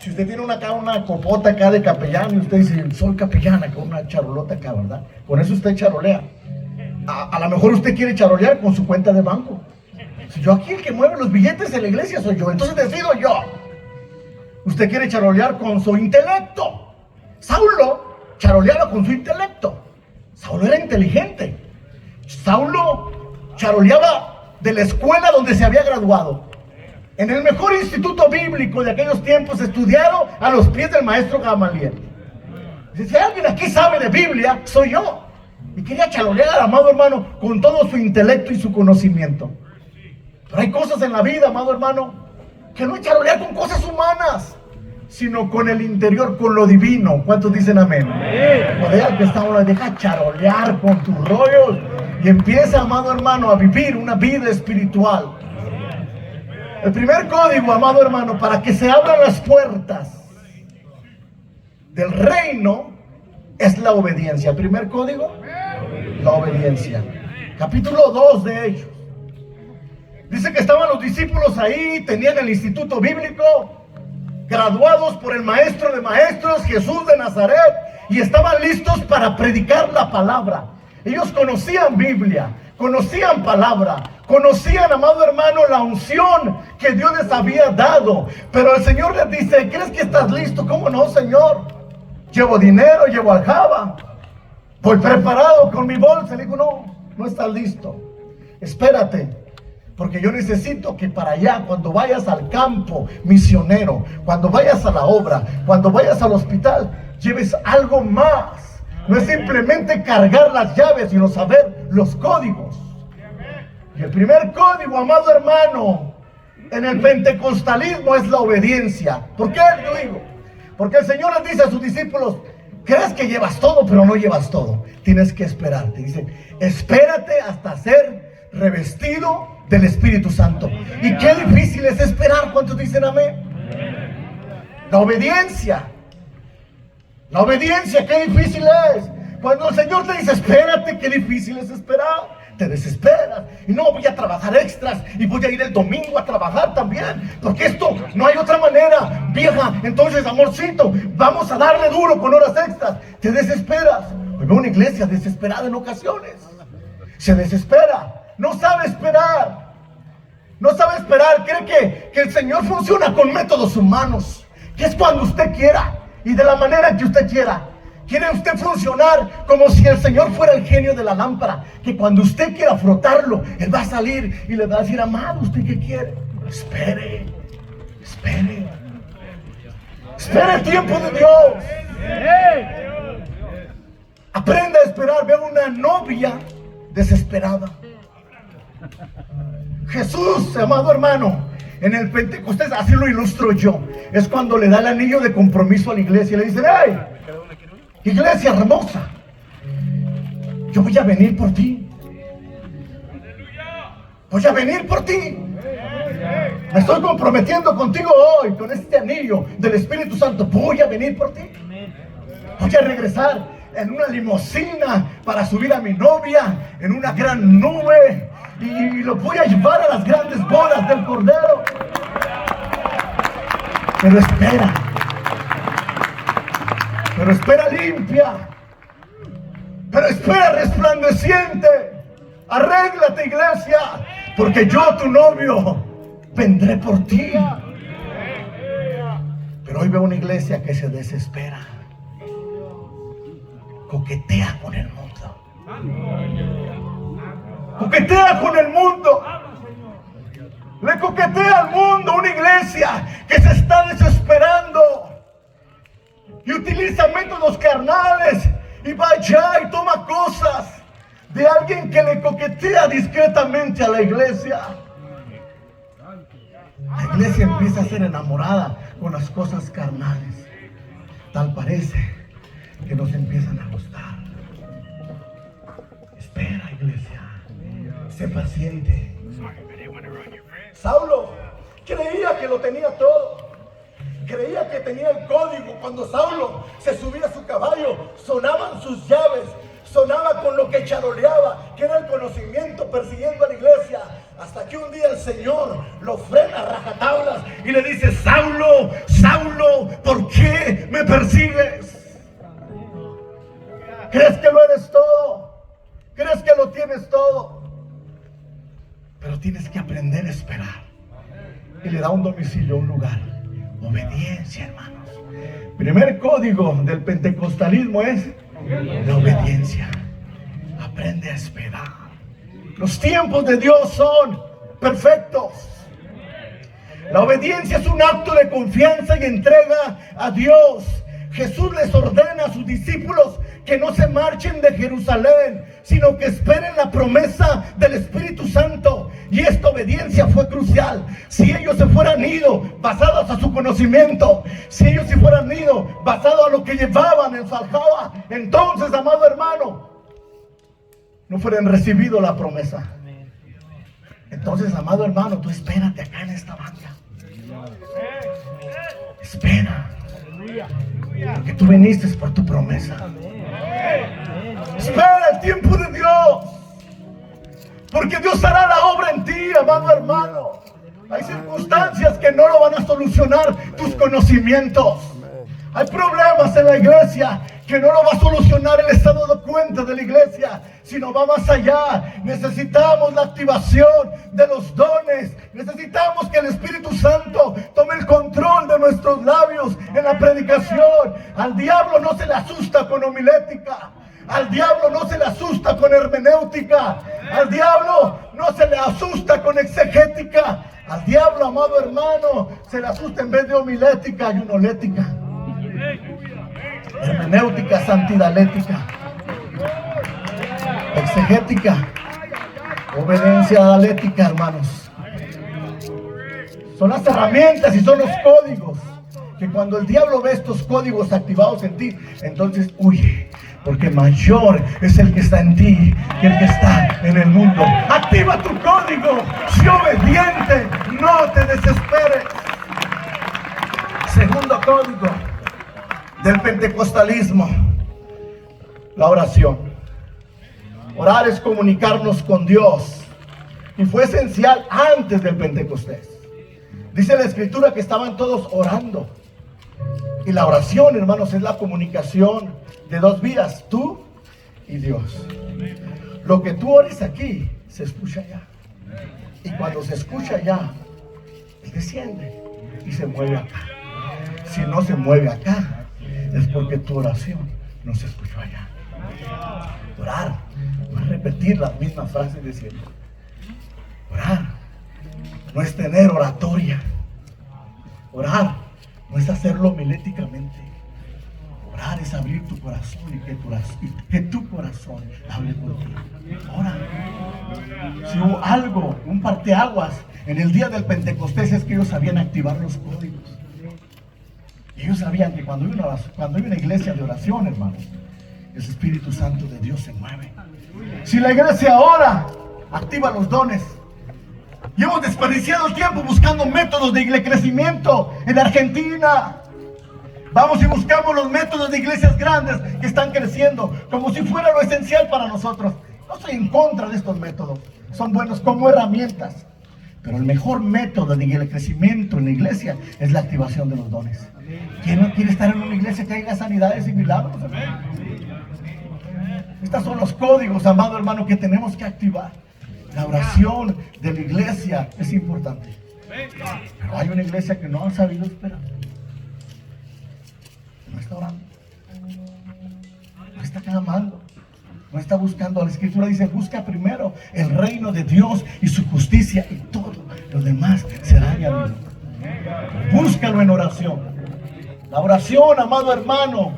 Si usted tiene una copota acá de capellán y usted dice, soy capellán, con una charolota acá, ¿verdad? Con eso usted charolea. A lo mejor usted quiere charolear con su cuenta de banco. Si yo aquí el que mueve los billetes en la iglesia soy yo, entonces decido yo. Usted quiere charolear con su intelecto. Saulo charoleaba con su intelecto. Saulo era inteligente. Saulo charoleaba de la escuela donde se había graduado. En el mejor instituto bíblico de aquellos tiempos, estudiado a los pies del maestro Gamaliel. Si alguien aquí sabe de Biblia, soy yo. Y quería charolear, amado hermano, con todo su intelecto y su conocimiento. Pero hay cosas en la vida, amado hermano, que no es charolear con cosas humanas, sino con el interior, con lo divino. ¿Cuántos dicen amén? Por que está uno, deja charolear con tus rollos y empieza, amado hermano, a vivir una vida espiritual. El primer código, amado hermano, para que se abran las puertas del reino es la obediencia. El primer código, la obediencia. Capítulo 2 de Hechos. Dice que estaban los discípulos ahí, tenían el instituto bíblico, graduados por el maestro de maestros, Jesús de Nazaret, y estaban listos para predicar la palabra. Ellos conocían Biblia, conocían palabra, conocían, amado hermano, la unción que Dios les había dado. Pero el Señor les dice, ¿crees que estás listo? ¿Cómo no, Señor? Llevo dinero, llevo aljaba, voy preparado con mi bolsa. Le digo, no estás listo. Espérate. Porque yo necesito que para allá, cuando vayas al campo misionero, cuando vayas a la obra, cuando vayas al hospital, lleves algo más. No es simplemente cargar las llaves, sino saber los códigos. Y el primer código, amado hermano, en el pentecostalismo es la obediencia. ¿Por qué lo digo? Porque el Señor les dice a sus discípulos, crees que llevas todo, pero no llevas todo. Tienes que esperarte. Dice, espérate hasta ser revestido del Espíritu Santo. Y qué difícil es esperar. ¿Cuántos dicen amén? La obediencia. La obediencia, qué difícil es. Cuando el Señor te dice, espérate, qué difícil es esperar. Te desesperas. Y no, voy a trabajar extras. Y voy a ir el domingo a trabajar también. Porque esto no hay otra manera. Vieja, entonces, amorcito, vamos a darle duro con horas extras. Te desesperas. Hoy veo una iglesia desesperada en ocasiones. Se desespera. No sabe esperar. No sabe esperar. Cree que el Señor funciona con métodos humanos. Que es cuando usted quiera y de la manera que usted quiera. Quiere usted funcionar como si el Señor fuera el genio de la lámpara. Que cuando usted quiera frotarlo, Él va a salir y le va a decir, amado, ¿usted qué quiere? Espere. Espere. Espere el tiempo de Dios. Aprenda a esperar. Veo una novia desesperada. Jesús, amado hermano, en el Pentecostés, así lo ilustro yo, es cuando le da el anillo de compromiso a la iglesia y le dice, ¡hey! Iglesia hermosa, yo voy a venir por ti. Voy a venir por ti. Me estoy comprometiendo contigo hoy con este anillo del Espíritu Santo. Voy a venir por ti. Voy a regresar en una limusina para subir a mi novia en una gran nube y lo voy a llevar a las grandes bodas del Cordero. Pero espera limpia, pero espera resplandeciente. Arréglate, iglesia, porque yo, tu novio, vendré por ti. Pero hoy veo una iglesia que se desespera, coquetea con el mundo, coquetea con el mundo, le coquetea al mundo. Una iglesia que se está desesperando y utiliza métodos carnales y va allá y toma cosas de alguien que le coquetea discretamente a la iglesia. La iglesia empieza a ser enamorada con las cosas carnales. Tal parece que nos empiezan a gustar. Espera, iglesia. Sé paciente. Saulo creía que lo tenía todo. Creía que tenía el código. Cuando Saulo se subía a su caballo, sonaban sus llaves, sonaba con lo que charoleaba, que era el conocimiento, persiguiendo a la iglesia. Hasta que un día el Señor lo frena a rajatablas y le dice: Saulo, Saulo, ¿por qué me persigues? ¿Crees que lo eres todo? ¿Crees que lo tienes todo? Pero tienes que aprender a esperar. Y le da un domicilio, un lugar. Obediencia, hermanos. Primer código del pentecostalismo es la obediencia. Aprende a esperar. Los tiempos de Dios son perfectos. La obediencia es un acto de confianza y entrega a Dios. Jesús les ordena a sus discípulos que no se marchen de Jerusalén, sino que esperen la promesa del Espíritu Santo. Y esta obediencia fue crucial. Si ellos se fueran ido basados a su conocimiento, si ellos se fueran ido basados a lo que llevaban en su aljaba, entonces, amado hermano, no fueran recibido la promesa. Entonces, amado hermano, tú espérate acá en esta banca. Espera, porque tú viniste por tu promesa. Espera el tiempo de Dios, porque Dios hará la obra en ti, amado hermano. Hay circunstancias que no lo van a solucionar tus conocimientos. Hay problemas en la iglesia que no lo va a solucionar el estado de cuenta de la iglesia, sino va más allá. Necesitamos la activación de los dones. Necesitamos que el Espíritu Santo tome el control de nuestros labios en la predicación. Al diablo no se le asusta con homilética. Al diablo no se le asusta con hermenéutica. Al diablo no se le asusta con exegética. Al diablo, amado hermano, se le asusta en vez de homilética y unolética, hermenéutica, santidalética, exegética, obediencia dalética, hermanos. Son las herramientas y son los códigos que cuando el diablo ve estos códigos activados en ti, entonces huye, porque mayor es el que está en ti que el que está en el mundo. Activa tu código, sé obediente, no te desesperes. Segundo código del pentecostalismo, la oración. Orar es comunicarnos con Dios, y fue esencial antes del Pentecostés. Dice la Escritura que estaban todos orando. Y la oración, hermanos, es la comunicación de dos vías, tú y Dios. Lo que tú ores aquí se escucha allá, y cuando se escucha allá, desciende y se mueve acá. Si no se mueve acá, es porque tu oración no se escuchó allá. Orar no es repetir las mismas frases de siempre. Orar no es tener oratoria. Orar no es hacerlo homiléticamente. Orar es abrir tu corazón y que tu corazón hable por ti. Ora. Si hubo algo, un parteaguas en el día del Pentecostés, es que ellos sabían activar los códigos. Ellos sabían que cuando hay una iglesia de oración, hermanos, el Espíritu Santo de Dios se mueve. Si la iglesia ora, activa los dones. Y hemos desperdiciado el tiempo buscando métodos de crecimiento en Argentina. Vamos y buscamos los métodos de iglesias grandes que están creciendo, como si fuera lo esencial para nosotros. No estoy en contra de estos métodos, son buenos como herramientas. Pero el mejor método de crecimiento en la iglesia es la activación de los dones. ¿Quién no quiere estar en una iglesia que haya sanidades y milagros? Estos son los códigos, amado hermano, que tenemos que activar. La oración de la iglesia es importante. Pero hay una iglesia que no ha sabido esperar. No está orando. No está clamando. No está buscando. La Escritura dice: busca primero el reino de Dios y su justicia, y todo lo demás será añadido. Búscalo en oración. La oración, amado hermano,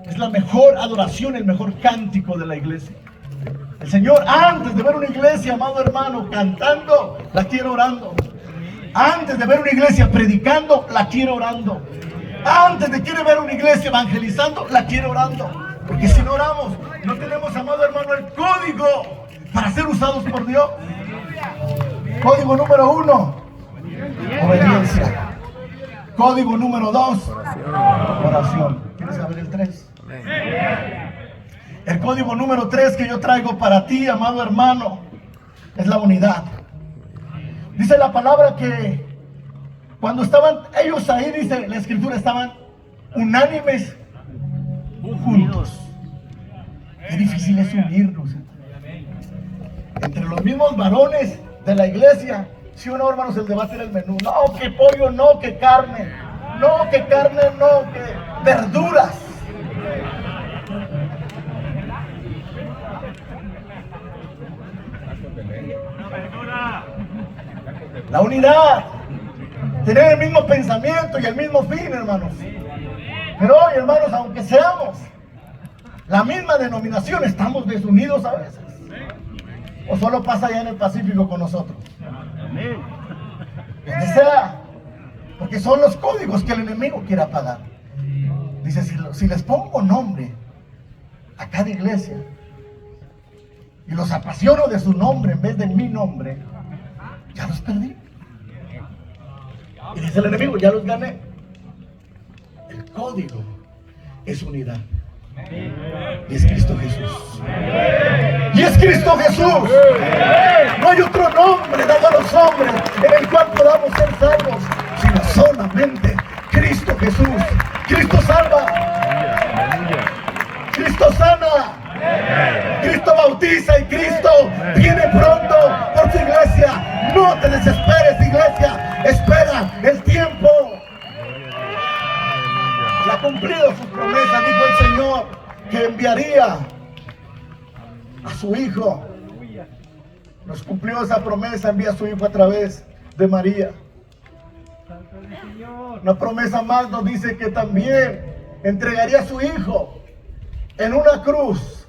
es la mejor adoración, el mejor cántico de la iglesia. El Señor, antes de ver una iglesia, amado hermano, cantando, la quiere orando. Antes de ver una iglesia predicando, la quiere orando. Antes de quiere ver una iglesia evangelizando, la quiere orando. Porque si no oramos, no tenemos, amado hermano, el código para ser usados por Dios. Código número 1, obediencia. Código número 2, oración. ¿Quieres saber el 3? El código número 3 que yo traigo para ti, amado hermano, es la unidad. Dice la palabra que Cuando estaban ellos ahí, dice la escritura, estaban unánimes juntos. Qué difícil es unirnos. Entre los mismos varones de la iglesia. Si uno, hermanos, el debate era el menú. No, que pollo, no, que carne. No, que carne, no, que verduras. La unidad. Tener el mismo pensamiento y el mismo fin, hermanos. Pero hoy, hermanos, aunque seamos la misma denominación, estamos desunidos a veces. O solo pasa allá en el Pacífico con nosotros. Donde sea. Porque son los códigos que el enemigo quiere apagar. Dice, si les pongo nombre a cada iglesia y los apasiono de su nombre en vez de mi nombre, ya los perdí. Y dice el enemigo, ya los gané. El código es unidad. Y es Cristo Jesús. Y es Cristo Jesús. No hay otro nombre dado a los hombres en el cual podamos ser salvos, sino solamente Cristo Jesús. Cristo salva. Cristo sana. Cristo bautiza y Cristo viene pronto por su iglesia. No te desesperes, iglesia. Espera el tiempo. Y ha cumplido sus promesas, dijo el Señor, que enviaría a su Hijo. Nos cumplió esa promesa, envía a su Hijo a través de María. Una promesa más nos dice que también entregaría a su Hijo en una cruz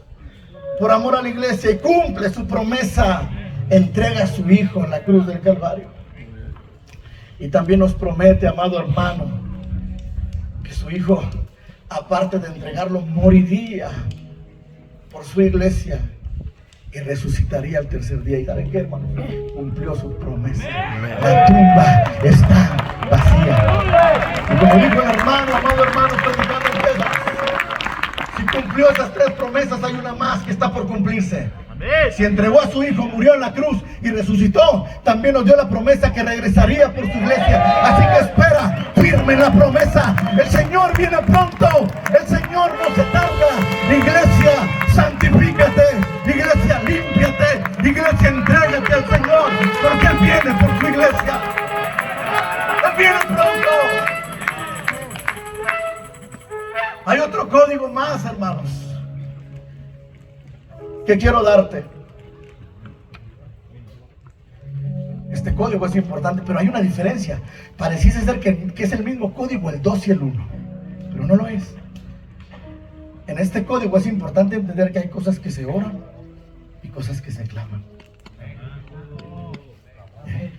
por amor a la iglesia, y cumple su promesa, entrega a su Hijo en la cruz del Calvario. Y también nos promete, amado hermano, que su Hijo, aparte de entregarlo, moriría por su iglesia y resucitaría al tercer día. ¿Y saben qué, hermano? Cumplió su promesa. La tumba está vacía. Y como dijo el hermano, amado hermano, predicando en Texas, si cumplió esas tres promesas, hay una más que está por cumplirse. Si entregó a su Hijo, murió en la cruz y resucitó, también nos dio la promesa que regresaría por su iglesia. Así que espera firme en la promesa. El Señor viene pronto. El Señor no se tarda. Iglesia, santifícate. Iglesia, límpiate. Iglesia, entrégate al Señor, porque Él viene por su iglesia. Él viene pronto. Hay otro código más, hermanos, que quiero darte. Este código es importante, pero hay una diferencia. Pareciese ser que es el mismo código, el 2 y el 1, pero no lo es. En este código es importante entender que hay cosas que se oran y cosas que se claman.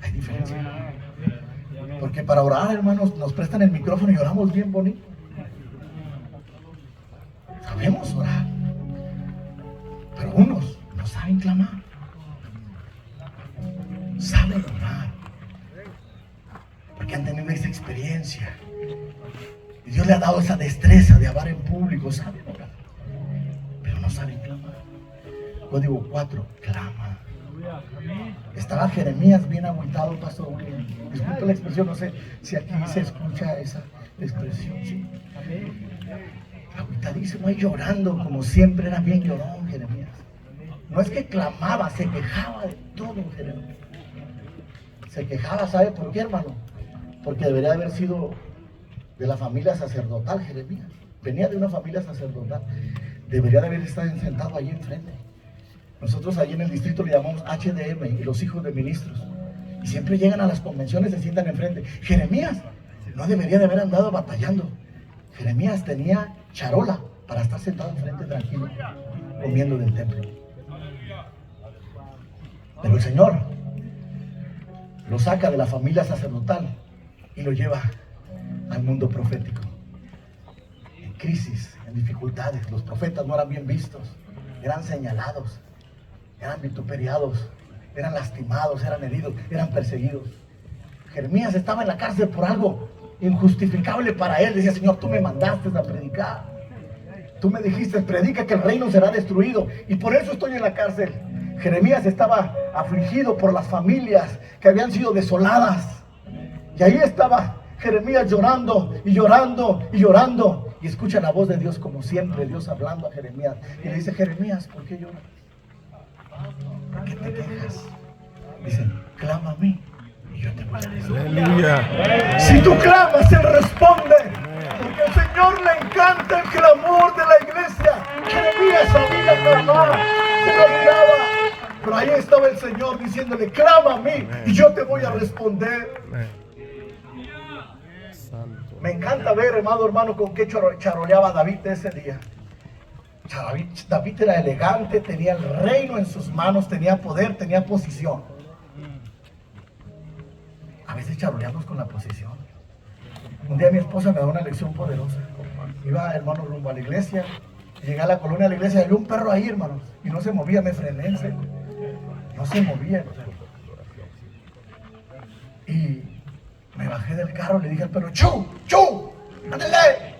Hay diferencia. Porque para orar, hermanos, nos prestan el micrófono y oramos bien bonito. Sabemos orar, pero unos no saben clamar, saben orar, porque han tenido esa experiencia. Y Dios le ha dado esa destreza de hablar en público, saben orar, pero no saben clamar. Código 4, clama. Estaba Jeremías bien agüitado, pastor William. Disculpe la expresión, no sé si aquí se escucha esa expresión, ¿sí? Agüitadísimo ahí llorando, como siempre era bien llorón Jeremías. No es que clamaba, se quejaba de todo Jeremías. Se quejaba, ¿sabe por qué, hermano? Porque debería haber sido de la familia sacerdotal Jeremías. Venía de una familia sacerdotal. Debería de haber estado sentado allí enfrente. Nosotros allí en el distrito le llamamos HDM, y los hijos de ministros. Y siempre llegan a las convenciones y se sientan enfrente. Jeremías no debería de haber andado batallando. Jeremías tenía charola para estar sentado enfrente tranquilo, comiendo del templo. Pero el Señor lo saca de la familia sacerdotal y lo lleva al mundo profético. En crisis, en dificultades, los profetas no eran bien vistos, eran señalados, eran vituperiados, eran lastimados, eran heridos, eran perseguidos. Jeremías estaba en la cárcel por algo injustificable para él. Decía: Señor, tú me mandaste a predicar, tú me dijiste, predica que el reino será destruido, y por eso estoy en la cárcel. Jeremías estaba afligido por las familias que habían sido desoladas, Y ahí estaba Jeremías llorando y llorando y llorando. Y escucha la voz de Dios como siempre, Dios hablando a Jeremías. Y le dice, Jeremías, ¿por qué lloras? ¿Por qué te quejas? Dice, clama a mí y yo te voy a responder. Aleluya. Si tú clamas, Él responde. Porque al Señor le encanta el clamor de la iglesia. Jeremías sabía clamar, se lo olvidaba. Pero ahí estaba el Señor diciéndole, clama a mí y yo te voy a responder. Me encanta ver, hermano, con qué charoleaba David ese día. David era elegante, tenía el reino en sus manos, tenía poder, tenía posición. A veces charoleamos con la posición. Un día mi esposa me da una lección poderosa. Iba, hermano, rumbo a la iglesia. Llegué a la colonia de la iglesia y había un perro ahí, hermanos. Y no se movía, me frené en seco. No se movía. Y me bajé del carro y le dije al perro, ¡Chu! ¡Chu! ¡Ándale!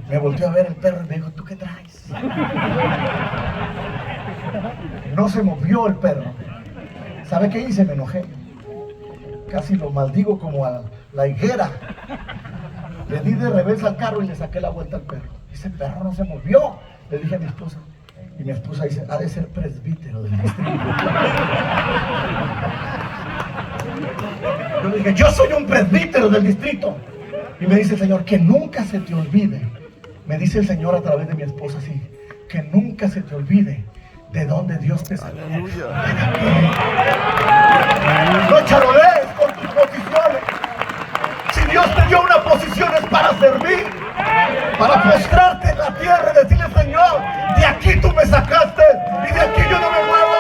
Me volteó a ver el perro y me dijo, ¿tú qué traes? No se movió el perro. ¿Sabe qué hice? Me enojé. Casi lo maldigo como a la higuera. Le di de revés al carro y le saqué la vuelta al perro. Ese perro no se movió. Le dije a mi esposa. Y mi esposa dice, ha de ser presbítero del distrito. Yo le dije, yo soy un presbítero del distrito. Y me dice el Señor, que nunca se te olvide. Me dice el Señor a través de mi esposa así, que nunca se te olvide de dónde Dios te sacó. No charolees con tus posiciones. Si Dios te dio una posición es para servir, para postrarte en la tierra y decirle, Señor, de aquí tú me sacaste y de aquí yo no me muevo.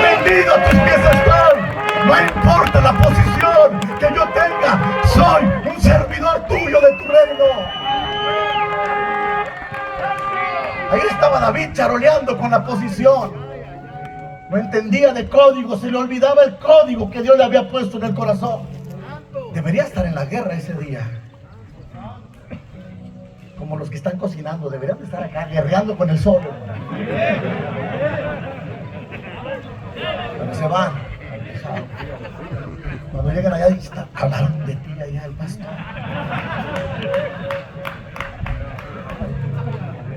Rendido a tus pies estoy. No importa la posición que yo tenga, soy un servidor tuyo de tu reino. Ahí estaba David charoleando con la posición. No entendía de código, se le olvidaba el código que Dios le había puesto en el corazón. Debería estar en la guerra ese día. Como los que están cocinando, deberían de estar acá guerreando con el sol. Cuando se van, cuando llegan allá, hablaron de ti allá el pastor.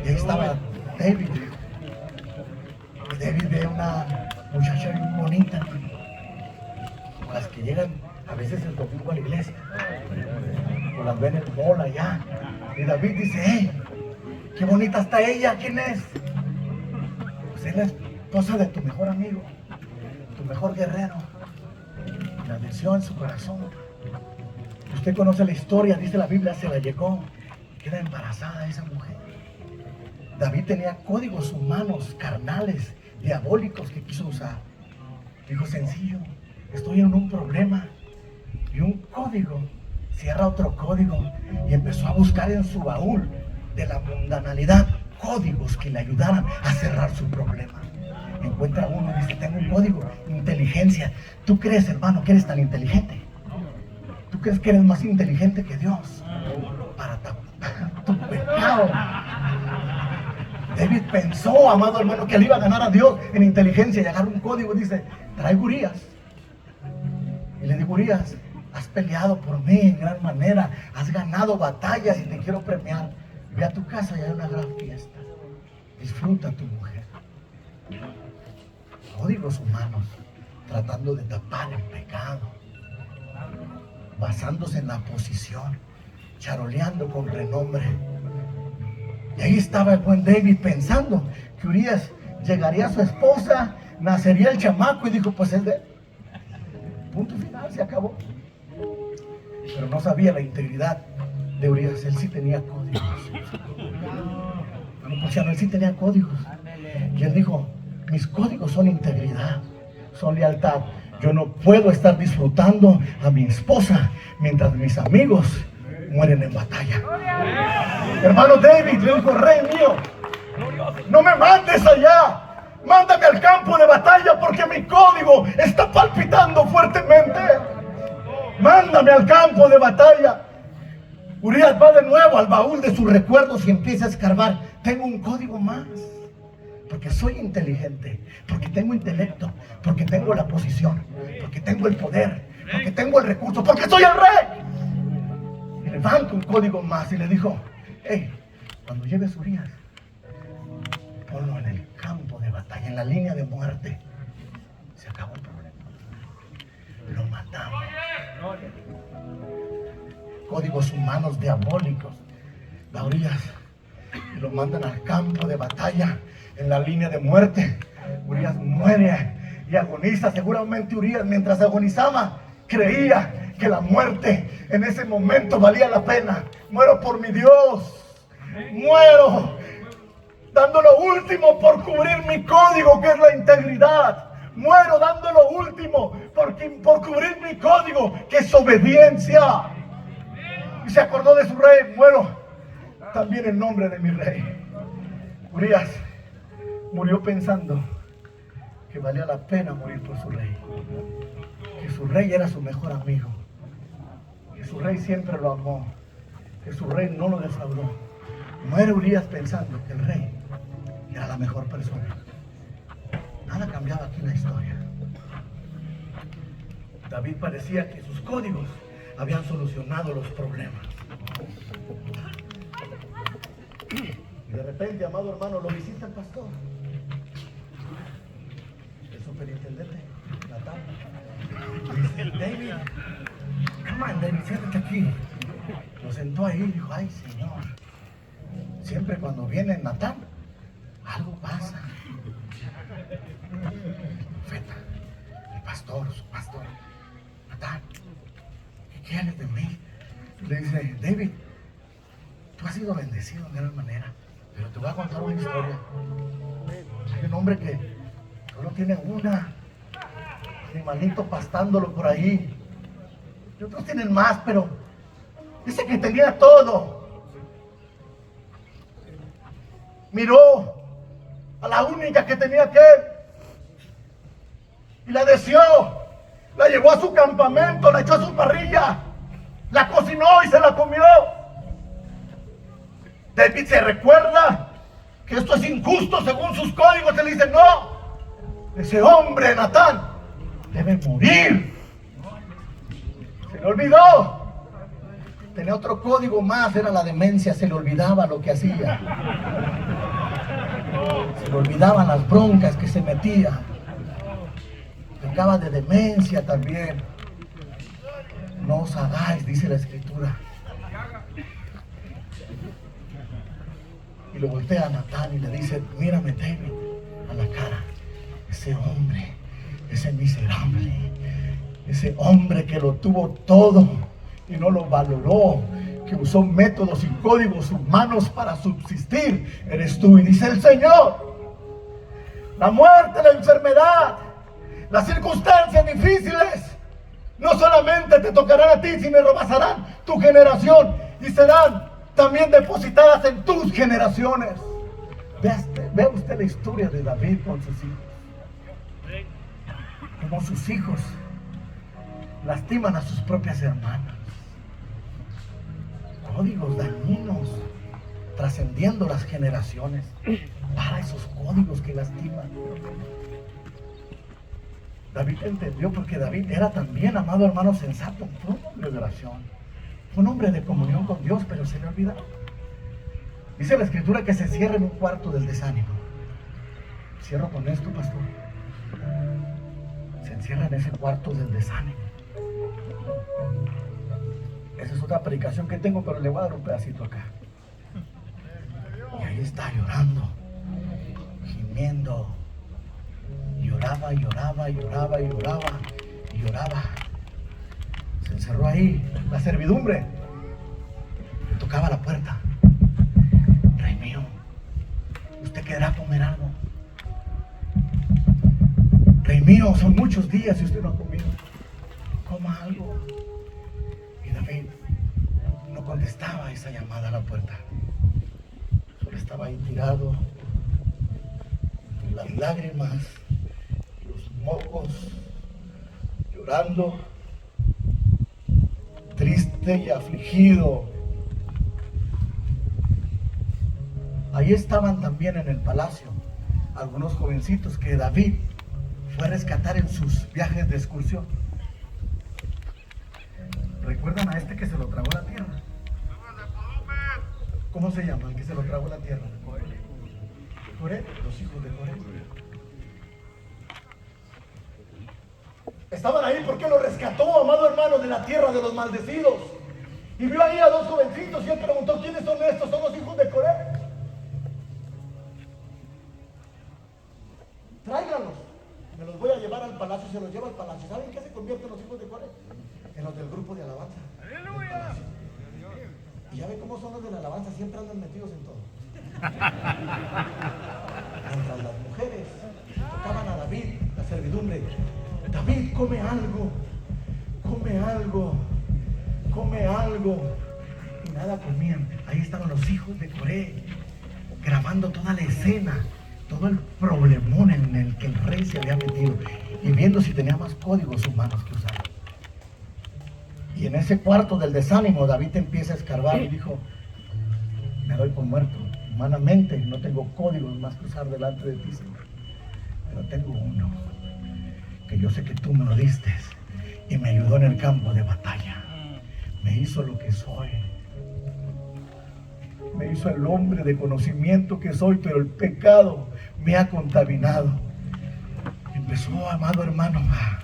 Y ahí estaba David. Y David ve una muchacha bien bonita, como las que llegan a veces el domingo a la iglesia, o las ven en el mall allá. Y David dice, hey, qué bonita está ella, ¿quién es? Pues es la esposa de tu mejor amigo, tu mejor guerrero. La deseó en su corazón. Usted conoce la historia, dice la Biblia, se la llegó, queda embarazada esa mujer. David tenía códigos humanos, carnales, diabólicos que quiso usar. Dijo, sencillo, estoy en un problema y un código cierra otro código, y empezó a buscar en su baúl de la mundanalidad códigos que le ayudaran a cerrar su problema. Encuentra uno y dice, tengo un código, inteligencia. ¿Tú crees, hermano, que eres tan inteligente? ¿Tú crees que eres más inteligente que Dios para tapar tu pecado? David pensó, amado hermano, que le iba a ganar a Dios en inteligencia y agarra un código y dice, trae Urías. Y le digo, Urías, has peleado por mí en gran manera, has ganado batallas y te quiero premiar. Ve a tu casa y hay una gran fiesta. Disfruta a tu mujer. Códigos humanos, tratando de tapar el pecado, basándose en la posición, charoleando con renombre. Y ahí estaba el buen David pensando que Urías llegaría a su esposa, nacería el chamaco, y dijo, pues es de él. Punto final, se acabó. Pero no sabía la integridad de Urías. Él sí tenía códigos. Él sí tenía códigos. Y él dijo, mis códigos son integridad, son lealtad. Yo no puedo estar disfrutando a mi esposa mientras mis amigos mueren en batalla. Hermano David le dijo, rey mío, no me mandes allá, mándame al campo de batalla porque mi código está palpitando fuertemente. Mándame al campo de batalla. Urías va de nuevo al baúl de sus recuerdos y empieza a escarbar. Tengo un código más. porque soy inteligente, porque tengo intelecto, porque tengo la posición, porque tengo el poder, porque tengo el recurso, porque soy el rey. Y levanta un código más y le dijo: hey, cuando lleves Urías, ponlo en el campo de batalla, en la línea de muerte. Se acabó el problema. Lo matamos. Códigos humanos diabólicos. A Urías y lo mandan al campo de batalla, en la línea de muerte. Urías muere y agoniza. Seguramente Urías, mientras agonizaba, creía que la muerte en ese momento valía la pena. Muero por mi Dios, muero dando lo último por cubrir mi código, que es la integridad. Muero dando lo último por cubrir mi código, que es obediencia. Y se acordó de su rey: muero también en nombre de mi rey. Urías murió pensando que valía la pena morir por su rey, que su rey era su mejor amigo, que su rey siempre lo amó, que su rey no lo defraudó. Muere Urías pensando que el rey era la mejor persona. Nada cambiaba aquí en la historia. David parecía que sus códigos habían solucionado los problemas. Y de repente, amado hermano, lo visita el pastor, el superintendente, Natán. Y dice: David, come on, David, siéntate aquí. Lo sentó ahí y dijo: ay, Señor, siempre cuando viene Natán, algo pasa. Profeta, el pastor, su pastor, Natán, ¿qué quieres de mí? Le dice: David, tú has sido bendecido de gran manera, pero te voy a contar una historia. Hay un hombre que solo tiene una animalito pastándolo por ahí, y otros tienen más, pero dice que tenía todo. Miró a la única que tenía aquel y la deseó, la llevó a su campamento, la echó a su parrilla, la cocinó y se la comió. David se recuerda que esto es injusto según sus códigos. Él dice: no, ese hombre, Natán, debe morir. Se le olvidó. Tenía otro código más, era la demencia. Se le olvidaba lo que hacía, se le olvidaban las broncas que se metía. Pecaba de demencia también. No os hagáis, dice la Escritura. Y lo voltea a Natán y le dice: mírame, David, a la cara. Ese hombre, ese miserable, ese hombre que lo tuvo todo y no lo valoró, que usó métodos y códigos humanos para subsistir, eres tú. Y dice el Señor: la muerte, la enfermedad, las circunstancias difíciles no solamente te tocarán a ti, sino rebasarán tu generación y serán también depositadas en tus generaciones. Vea usted la historia de David con sus hijos. Como sus hijos lastiman a sus propias hermanas. Códigos dañinos trascendiendo las generaciones para esos códigos que lastiman. David entendió, porque David era también, amado hermano, sensato. Fue un hombre de oración, fue un hombre de comunión con Dios, pero se le olvidó. Dice la Escritura que se cierra en un cuarto del desánimo. Cierro con esto, pastor. Se encierra en ese cuarto del desánimo. Esa es otra predicación que tengo, pero le voy a dar un pedacito acá. Y ahí está llorando, gimiendo. Lloraba, lloraba, lloraba, lloraba, lloraba. Se encerró ahí. La servidumbre le tocaba la puerta. Rey mío, ¿usted querrá comer algo? Rey mío, son muchos días y usted no ha comido. Coma algo. Y David no contestaba esa llamada a la puerta. Solo estaba ahí tirado, las lágrimas, los mocos, llorando, triste y afligido. Ahí estaban también en el palacio algunos jovencitos que David fue a rescatar en sus viajes de excursión. ¿Recuerdan a este que se lo tragó la tierra? ¿Cómo se llama el que se lo tragó la tierra? Coré, los hijos de Coré. Estaban ahí porque lo rescató, amado hermano, de la tierra de los maldecidos. Y vio ahí a dos jovencitos y él preguntó: ¿quiénes son estos? Son los hijos de Coré. Tráiganlos. Me los voy a llevar al palacio. Se los lleva al palacio. ¿Saben qué se convierten los hijos de Coré? En los del grupo de alabanza. ¡Aleluya! Y ya ve cómo son los de la alabanza, siempre andan metidos en todo. Mientras las mujeres tocaban a David, la servidumbre: David, come algo, come algo, come algo. Y nada comían. Ahí estaban los hijos de Coré, grabando toda la escena, todo el problemón en el que el rey se había metido, y viendo si tenía más códigos humanos que usar. Y en ese cuarto del desánimo, David empieza a escarbar y dijo: me doy por muerto. Humanamente no tengo códigos más que usar delante de ti, Señor. Pero tengo uno, que yo sé que tú me lo diste y me ayudó en el campo de batalla. Me hizo lo que soy. Me hizo el hombre de conocimiento que soy, pero el pecado me ha contaminado. Empezó, amado hermano, a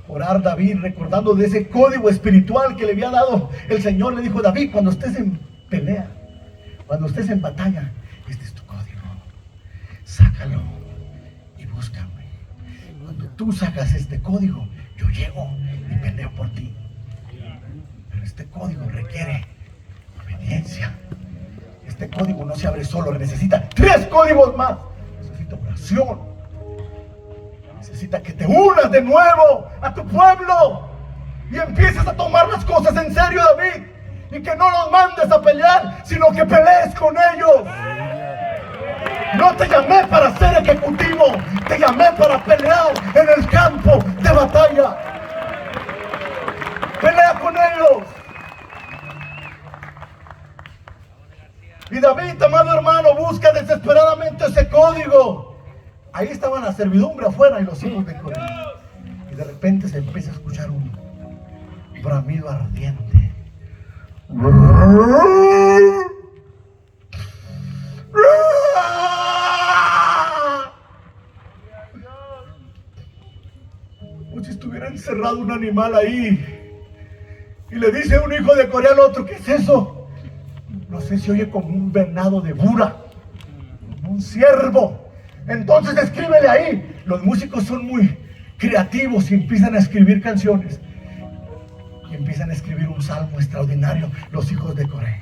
orar David, recordando de ese código espiritual que le había dado el Señor. Le dijo: David, cuando estés en pelea, cuando estés en batalla, este es tu código. Sácalo y búscame. Cuando tú sacas este código, yo llego y peleo por ti. Pero este código requiere obediencia. Este código no se abre solo, necesita 3 códigos más. Necesita oración. Necesita que te unas de nuevo a tu pueblo y empieces a tomar las cosas en serio, David, y que no los mandes a pelear, sino que pelees con ellos. No te llamé para ser ejecutivo, te llamé para pelear en el campo de batalla. Pelea con ellos. Y David, amado hermano, busca desesperadamente ese código. Ahí estaban la servidumbre afuera y los hijos de Coré. Y de repente se empieza a escuchar un bramido ardiente. Como si estuviera encerrado un animal ahí. Y le dice un hijo de Coré al otro: ¿qué es eso? No sé, si oye como un venado de Bura, como un ciervo. Entonces escríbele ahí. Los músicos son muy creativos y empiezan a escribir canciones. Y empiezan a escribir un salmo extraordinario, los hijos de Coré.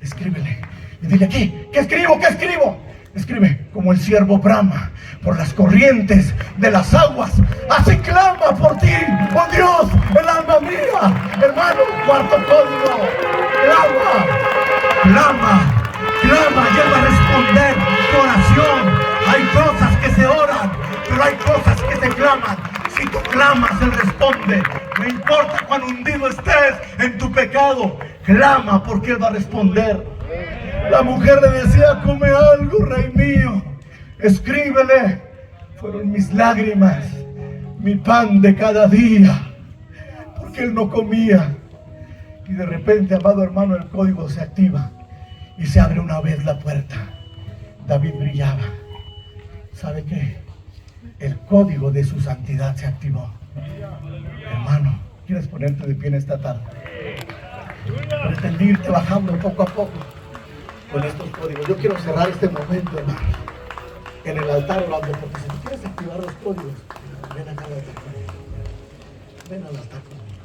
Escríbele. Y dile aquí: ¿qué escribo? ¿Qué escribo? Escribe: como el ciervo brama por las corrientes de las aguas, así clama por ti, oh Dios, el alma mía. Hermano, cuarto código: clama, clama, clama, y Él va a responder tu oración. Hay cosas que se oran, pero hay cosas que se claman. Si tú clamas, Él responde. No importa cuán hundido estés en tu pecado, clama, porque Él va a responder. La mujer le decía: come algo, rey mío, escríbele. Fueron mis lágrimas, mi pan de cada día, porque él no comía. Y de repente, amado hermano, el código se activa y se abre una vez la puerta. David brillaba. ¿Sabe qué? El código de su santidad se activó. Hermano, ¿quieres ponerte de pie en esta tarde? Pretendí irte bajando poco a poco con estos códigos. Yo quiero cerrar este momento, hermano, en el altar orando, porque si tú quieres activar los códigos, ven acá al altar conmigo. Ven al altar conmigo.